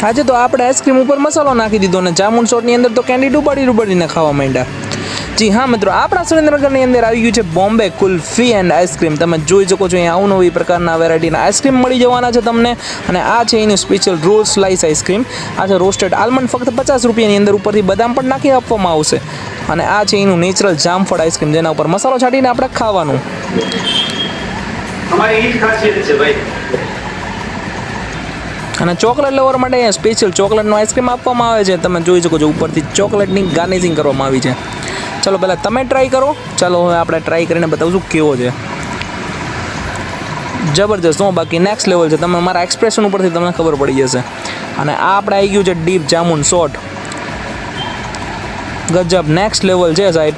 આજે તો આપણે આઈસ્ક્રીમ ઉપર મસાલો નાખી દીધો અને જામુન શોટની અંદર તો કેન્ડી ડૂબાડીને ખાવા માંડ્યા. જી હા મિત્રો, આપણા સુરેન્દ્રનગરની અંદર આવી ગયું છે બોમ્બે કુલ્ફી એન્ડ આઈસ્ક્રીમ. તમે જોઈ શકો છો અહીંયા અવનવી પ્રકારના વેરાયટીના આઈસ્ક્રીમ મળી જવાના છે તમને. અને આ છે એનું સ્પેશિયલ રોલ સ્લાઇસ આઈસ્ક્રીમ. આ છે રોસ્ટેડ આલમંડ, ફક્ત 50 રૂપિયાની અંદર. ઉપરથી બદામ પણ નાખી આપવામાં આવશે. અને આ છે એનું નેચરલ જામફળ આઈસ્ક્રીમ, જેના ઉપર મસાલો છાંટીને આપણે ખાવાનું. અમારી ઈ જ ખાસિયત છે ભાઈ. અને ચોકલેટ લવર માટે અહીંયા સ્પેશિયલ ચોકલેટનો આઈસ્ક્રીમ આપવામાં આવે છે. તમે જોઈ શકો છો ઉપરથી ચોકલેટની ગાર્નિશિંગ કરવામાં આવી છે. ચલો પહેલાં તમે ટ્રાય કરો. ચાલો હવે આપણે ટ્રાય કરીને બતાવશું કેવો છે. જબરજસ્ત હો, બાકી નેક્સ્ટ લેવલ છે. તમે મારા એક્સપ્રેશન ઉપરથી તમને ખબર પડી જશે. અને આ આપણે આવી ગયું છે ડીપ જામુન શોટ. ગજબ, નેક્સ્ટ લેવલ છે સાહેબ.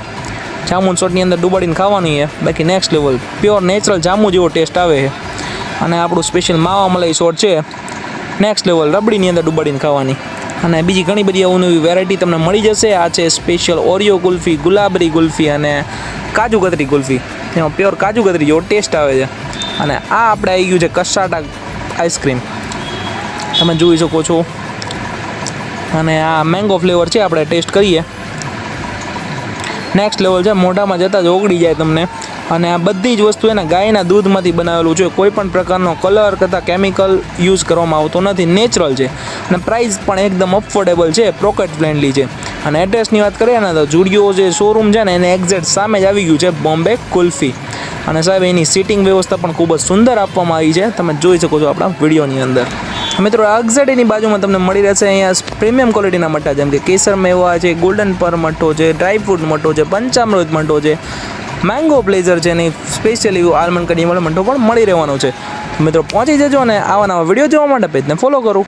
જામુન શોટની અંદર ડૂબાડીને ખાવાની છે, બાકી next level. Pure natural jamun જેવો ટેસ્ટ આવે છે. અને આપણું સ્પેશિયલ માવા મલાઈ શોટ છે, નેક્સ્ટ લેવલ, રબડીની અંદર ડૂબાડીને ખાવાની. અને બીજી ઘણી બધી અવનવી વેરાયટી તમને મળી જશે. આ છે સ્પેશિયલ ઓરિયો કુલ્ફી, ગુલાબરી કુલ્ફી અને કાજુ કતરી કુલ્ફી. એમાં પ્યોર કાજુ કતરી જેવો ટેસ્ટ આવે છે. અને આ આપણે આવી ગયું છે કસાટા આઈસ્ક્રીમ, તમે જોઈ શકો છો. અને આ મેંગો ફ્લેવર છે, આપણે ટેસ્ટ કરીએ. નેક્સ્ટ લેવલ છે, મોઢામાં જતાં જ ઓગળી જાય તમને. અને આ બધી જ વસ્તુ એના ગાયના દૂધમાંથી બનાવેલું છે. કોઈ પણ પ્રકારનો કલર તથા કેમિકલ યુઝ કરવામાં આવતો નથી, નેચરલ છે. અને પ્રાઇસ પણ એકદમ અફોર્ડેબલ છે, પોકેટ ફ્રેન્ડલી છે. અને એડ્રેસની વાત કરીએ ને તો જુડિયો જે શોરૂમ છે ને એને એક્ઝેક્ટ સામે જ આવી ગયું છે બોમ્બે કુલ્ફી. અને સાહેબ એની સીટિંગ વ્યવસ્થા પણ ખૂબ જ સુંદર આપવામાં આવી છે, તમે જોઈ શકો છો આપણા વિડીયોની અંદર. મિત્રો એક્ઝેક્ટ એની બાજુમાં તમને મળી રહેશે અહીંયા પ્રીમિયમ ક્વોલિટીના મઠ્ઠા, જેમ કે કેસર મેવા છે, ગોલ્ડન પર મઠ્ઠો છે, ડ્રાયફ્રૂટ મઠ્ઠો છે, પંચામૃત મઠ્ઠો છે, મેંગો પ્લેઝર છે, અને સ્પેશિયલી આલમંડ કડી મઠ્ઠો પણ મળી રહેવાનો છે. મિત્રો પહોંચી જજો અને આવા નવા વિડીયો જોવા માટે પેજને ફોલો કરો.